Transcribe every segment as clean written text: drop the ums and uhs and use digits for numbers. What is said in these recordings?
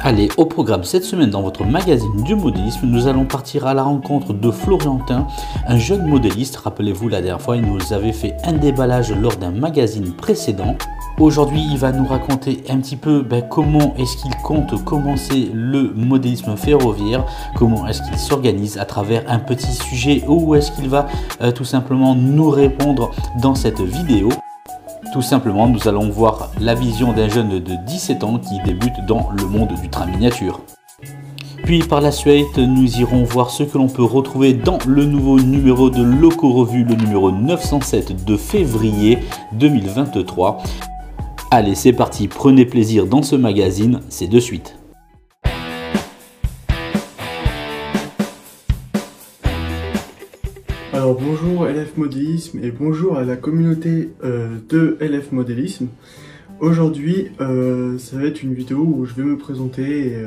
Allez, au programme cette semaine dans votre magazine du modélisme, nous allons partir à la rencontre de Florentin, un jeune modéliste. Rappelez-vous, la dernière fois, il nous avait fait un déballage lors d'un magazine précédent. Aujourd'hui, il va nous raconter un petit peu comment est-ce qu'il compte commencer le modélisme ferroviaire, comment est-ce qu'il s'organise à travers un petit sujet, ou est-ce qu'il va tout simplement nous répondre dans cette vidéo. Tout simplement, nous allons voir la vision d'un jeune de 17 ans qui débute dans le monde du train miniature. Puis par la suite, nous irons voir ce que l'on peut retrouver dans le nouveau numéro de Loco Revue, le numéro 907 de février 2023. Allez, c'est parti, prenez plaisir dans ce magazine, c'est de suite. Alors bonjour LF Modélisme et bonjour à la communauté de LF Modélisme. Aujourd'hui ça va être une vidéo où je vais me présenter et,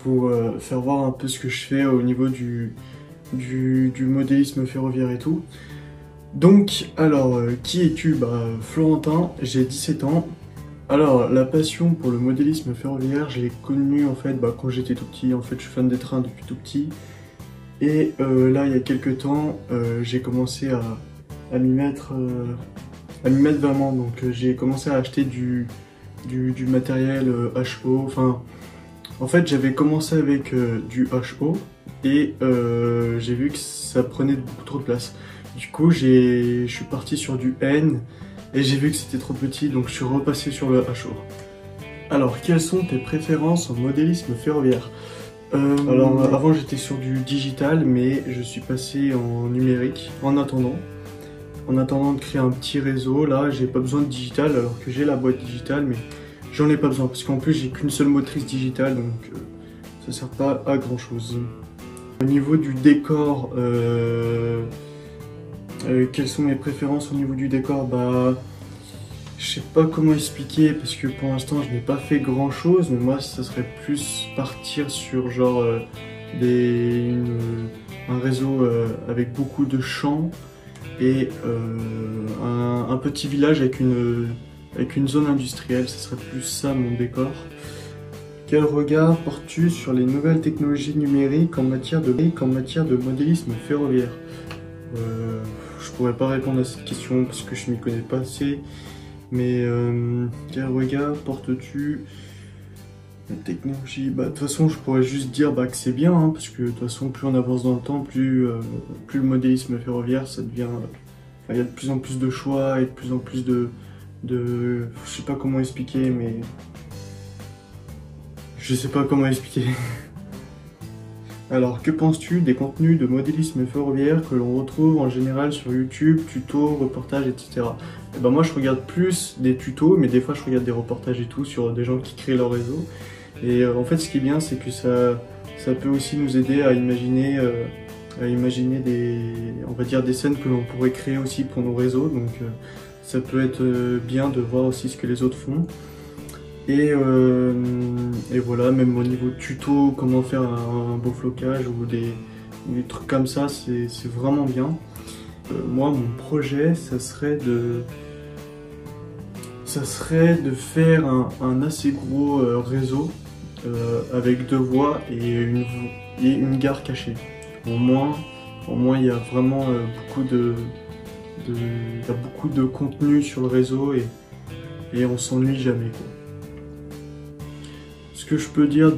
pour faire voir un peu ce que je fais au niveau du modélisme ferroviaire et tout. Donc alors qui es-tu? Florentin, j'ai 17 ans. Alors la passion pour le modélisme ferroviaire, je l'ai connue en fait quand j'étais tout petit. En fait je suis fan des trains depuis tout petit. Et là, il y a quelques temps, j'ai commencé à m'y mettre vraiment. Donc j'ai commencé à acheter du matériel HO. Enfin, en fait, j'avais commencé avec du HO et j'ai vu que ça prenait beaucoup trop de place. Du coup, je suis parti sur du N et j'ai vu que c'était trop petit, donc je suis repassé sur le HO. Alors, quelles sont tes préférences en modélisme ferroviaire? Alors avant j'étais sur du digital, mais je suis passé en numérique en attendant de créer un petit réseau. Là j'ai pas besoin de digital alors que j'ai la boîte digitale, mais j'en ai pas besoin parce qu'en plus j'ai qu'une seule motrice digitale, donc ça sert pas à grand chose. Au niveau du décor, quelles sont mes préférences au niveau du décor? Je sais pas comment expliquer parce que pour l'instant je n'ai pas fait grand chose, mais moi ça serait plus partir sur genre un réseau avec beaucoup de champs et un petit village avec une zone industrielle. Ce serait plus ça mon décor. Quel regard portes-tu sur les nouvelles technologies numériques en matière de modélisme ferroviaire? Je pourrais pas répondre à cette question parce que je m'y connais pas assez. Mais quel regard portes-tu la technologie? De toute façon, je pourrais juste dire que c'est bien, hein, parce que de toute façon, plus on avance dans le temps, plus le modélisme ferroviaire, ça devient... il y a de plus en plus de choix et de plus en plus de je sais pas comment expliquer, mais... Je sais pas comment expliquer. Alors, que penses-tu des contenus de modélisme ferroviaire que l'on retrouve en général sur YouTube, tutos, reportages, etc. Moi je regarde plus des tutos, mais des fois je regarde des reportages et tout sur des gens qui créent leur réseau. Et en fait ce qui est bien, c'est que ça peut aussi nous aider à imaginer on va dire des scènes que l'on pourrait créer aussi pour nos réseaux. Donc ça peut être bien de voir aussi ce que les autres font. Et voilà, même au niveau tuto, comment faire un beau flocage ou des trucs comme ça, c'est vraiment bien. Moi, mon projet, ça serait de faire un assez gros réseau avec 2 voies et une gare cachée. Au moins il y a vraiment beaucoup de contenu sur le réseau et on s'ennuie jamais, quoi. Ce que je peux dire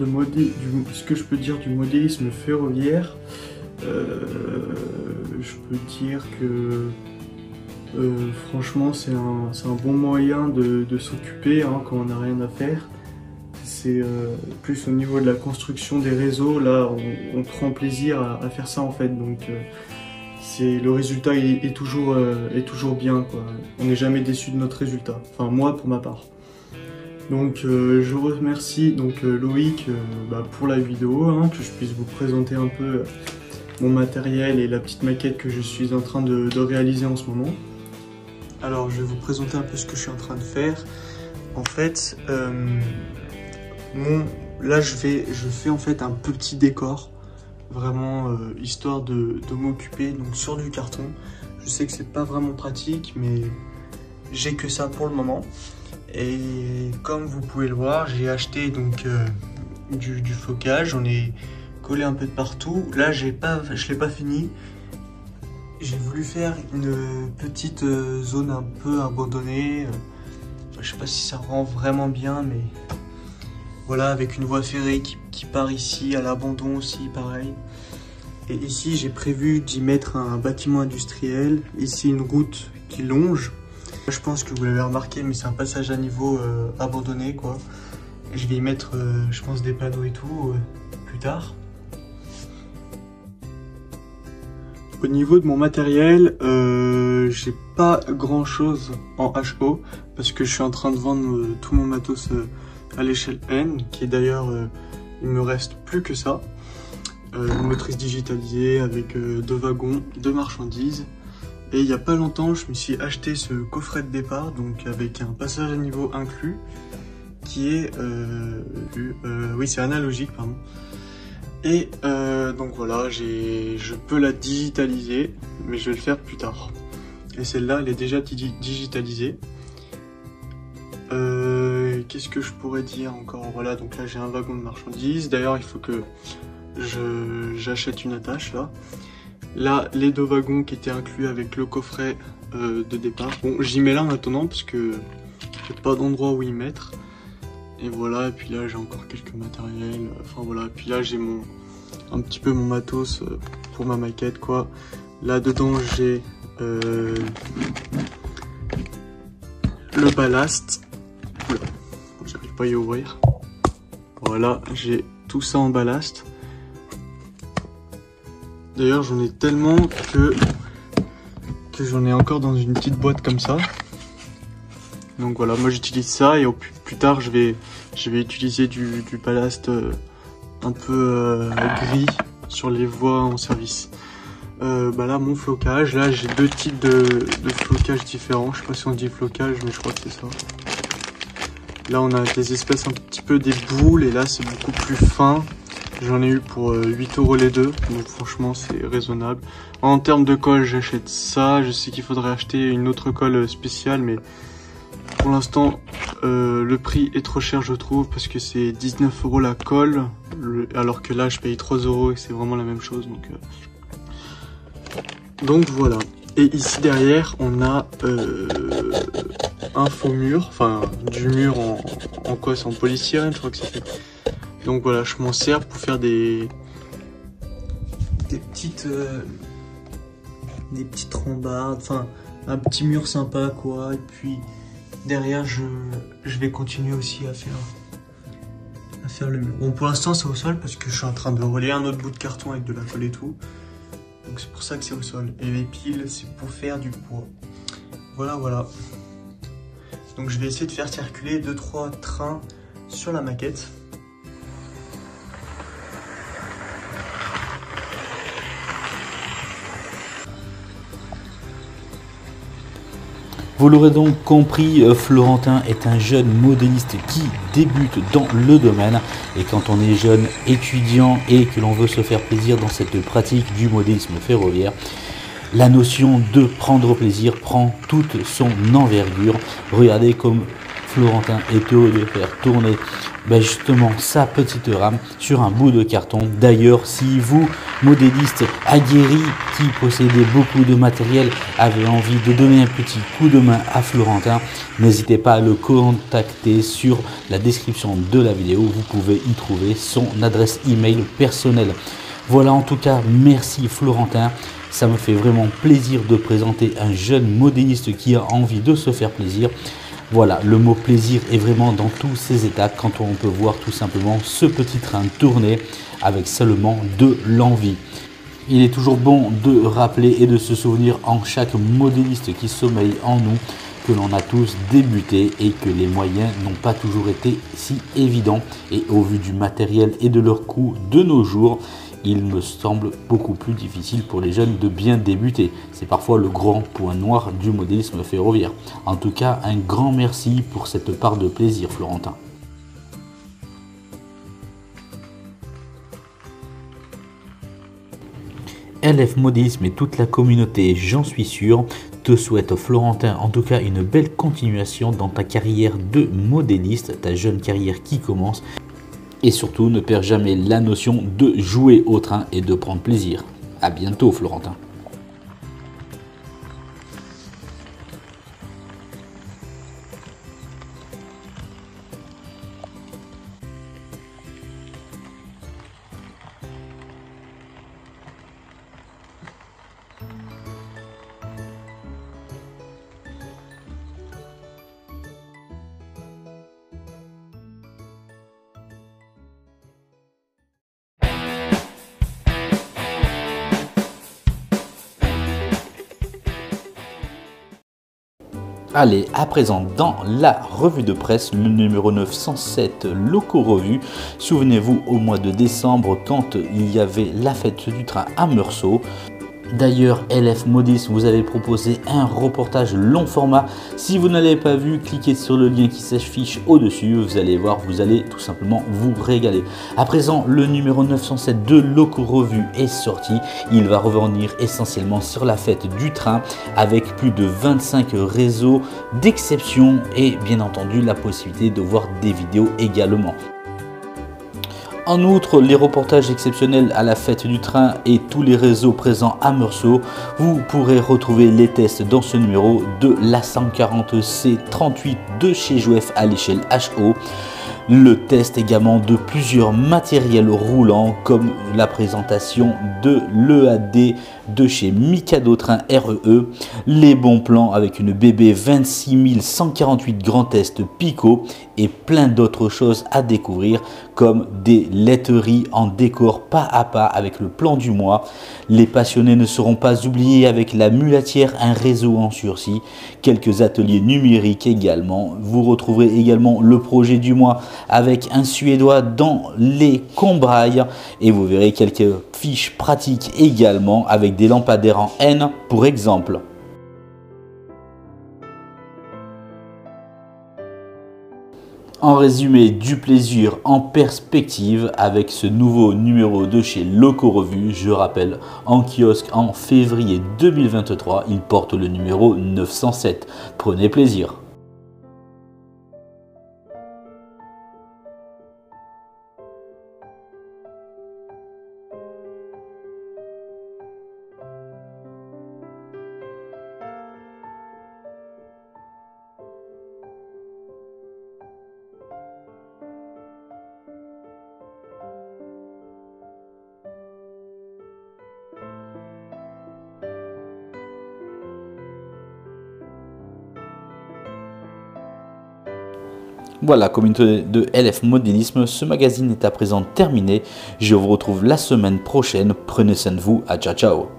du modélisme ferroviaire, je peux dire que franchement c'est un bon moyen de s'occuper quand on n'a rien à faire. C'est plus au niveau de la construction des réseaux, là on prend plaisir à faire ça en fait, donc le résultat est toujours bien, quoi. On n'est jamais déçu de notre résultat, enfin moi pour ma part. Donc je remercie Loïc pour la vidéo, que je puisse vous présenter un peu mon matériel et la petite maquette que je suis en train de réaliser en ce moment. Alors je vais vous présenter un peu ce que je suis en train de faire. En fait, là je fais en fait un petit décor, vraiment histoire de m'occuper, donc sur du carton. Je sais que c'est pas vraiment pratique, mais j'ai que ça pour le moment. Et comme vous pouvez le voir, j'ai acheté donc du flocage. J'en ai collé un peu de partout. Là, je l'ai pas fini. J'ai voulu faire une petite zone un peu abandonnée. Je sais pas si ça rend vraiment bien, mais voilà, avec une voie ferrée qui part ici, à l'abandon aussi, pareil. Et ici, j'ai prévu d'y mettre un bâtiment industriel. Ici, une route qui longe. Je pense que vous l'avez remarqué, mais c'est un passage à niveau abandonné, quoi. Et je vais y mettre, je pense, des panneaux et tout plus tard. Au niveau de mon matériel, j'ai pas grand chose en HO parce que je suis en train de vendre tout mon matos à l'échelle N, qui est d'ailleurs, il me reste plus que ça. Une motrice digitalisée avec 2 wagons, 2 marchandises. Et il n'y a pas longtemps, je me suis acheté ce coffret de départ, donc avec un passage à niveau inclus, qui est, oui, c'est analogique, pardon. Et donc voilà, je peux la digitaliser, mais je vais le faire plus tard. Et celle-là, elle est déjà digitalisée. Qu'est-ce que je pourrais dire encore? Voilà, donc là j'ai un wagon de marchandises. D'ailleurs, il faut que j'achète une attache là. Là, les 2 wagons qui étaient inclus avec le coffret de départ. Bon, j'y mets là maintenant parce que j'ai pas d'endroit où y mettre. Et voilà, et puis là j'ai encore quelques matériels, enfin voilà, et puis là j'ai un petit peu mon matos pour ma maquette, quoi. Là dedans j'ai le ballast, oula, j'arrive pas à y ouvrir, voilà, j'ai tout ça en ballast. D'ailleurs j'en ai tellement que j'en ai encore dans une petite boîte comme ça. Donc voilà, moi j'utilise ça et plus tard je vais utiliser du ballast un peu gris sur les voies en service. Bah là mon flocage, là j'ai 2 types de flocage différents, je sais pas si on dit flocage mais je crois que c'est ça. Là on a des espèces un petit peu des boules et là c'est beaucoup plus fin. J'en ai eu pour 8 € les deux, donc franchement c'est raisonnable. En termes de colle j'achète ça, je sais qu'il faudrait acheter une autre colle spéciale mais pour l'instant le prix est trop cher je trouve parce que c'est 19 € la colle alors que là je paye 3 € et c'est vraiment la même chose donc voilà. Et ici derrière on a un faux mur, enfin du mur en quoi, c'est en polystyrène je crois que c'est fait. Donc voilà, je m'en sers pour faire des petites rambardes, enfin un petit mur sympa quoi. Et puis derrière je vais continuer aussi à faire le mur. Bon pour l'instant c'est au sol parce que je suis en train de relayer un autre bout de carton avec de la colle et tout. Donc c'est pour ça que c'est au sol. Et les piles c'est pour faire du poids. Voilà. Donc je vais essayer de faire circuler 2-3 trains sur la maquette. Vous l'aurez donc compris, Florentin est un jeune modéliste qui débute dans le domaine. Et quand on est jeune étudiant et que l'on veut se faire plaisir dans cette pratique du modélisme ferroviaire, la notion de prendre plaisir prend toute son envergure. Regardez comme Florentin est heureux de faire tourner justement sa petite rame sur un bout de carton. D'ailleurs, si vous, modélistes aguerris qui possédez beaucoup de matériel, avez envie de donner un petit coup de main à Florentin, n'hésitez pas à le contacter sur la description de la vidéo. Vous pouvez y trouver son adresse email personnelle. Voilà, en tout cas, merci Florentin. Ça me fait vraiment plaisir de présenter un jeune modéliste qui a envie de se faire plaisir. Voilà, le mot plaisir est vraiment dans tous ses états quand on peut voir tout simplement ce petit train tourner avec seulement de l'envie. Il est toujours bon de rappeler et de se souvenir en chaque modéliste qui sommeille en nous que l'on a tous débuté et que les moyens n'ont pas toujours été si évidents. Et au vu du matériel et de leur coût de nos jours, il me semble beaucoup plus difficile pour les jeunes de bien débuter. C'est parfois le grand point noir du modélisme ferroviaire. En tout cas, un grand merci pour cette part de plaisir, Florentin. LF Modélisme et toute la communauté, j'en suis sûr, te souhaite, Florentin, en tout cas une belle continuation dans ta carrière de modéliste, ta jeune carrière qui commence. Et surtout, ne perds jamais la notion de jouer au train et de prendre plaisir. À bientôt, Florentin. Allez, à présent dans la revue de presse, le numéro 907 Loco Revue. Souvenez-vous au mois de décembre quand il y avait la fête du train à Meursault. D'ailleurs, LF Modis vous avez proposé un reportage long format. Si vous ne l'avez pas vu, cliquez sur le lien qui s'affiche au-dessus. Vous allez voir, vous allez tout simplement vous régaler. À présent, le numéro 907 de Loco Revue est sorti. Il va revenir essentiellement sur la fête du train avec plus de 25 réseaux d'exception et bien entendu la possibilité de voir des vidéos également. En outre, les reportages exceptionnels à la fête du train et tous les réseaux présents à Meursault, vous pourrez retrouver les tests dans ce numéro de la 140C38 de chez Jouef à l'échelle HO. Le test également de plusieurs matériels roulants comme la présentation de l'EAD de chez Mikado Train REE, les bons plans avec une BB 26148 Grand Est Pico et plein d'autres choses à découvrir comme des laiteries en décor pas à pas avec le plan du mois. Les passionnés ne seront pas oubliés avec la mulatière, un réseau en sursis, quelques ateliers numériques également. Vous retrouverez également le projet du mois avec un Suédois dans les Combrailles et vous verrez quelques fiches pratiques également avec des lampadaires en N pour exemple. En résumé, du plaisir en perspective avec ce nouveau numéro de chez Loco Revue. Je rappelle, en kiosque en février 2023, il porte le numéro 907. Prenez plaisir. Voilà, communauté de LF Modélisme, ce magazine est à présent terminé. Je vous retrouve la semaine prochaine. Prenez soin de vous. À ciao ciao.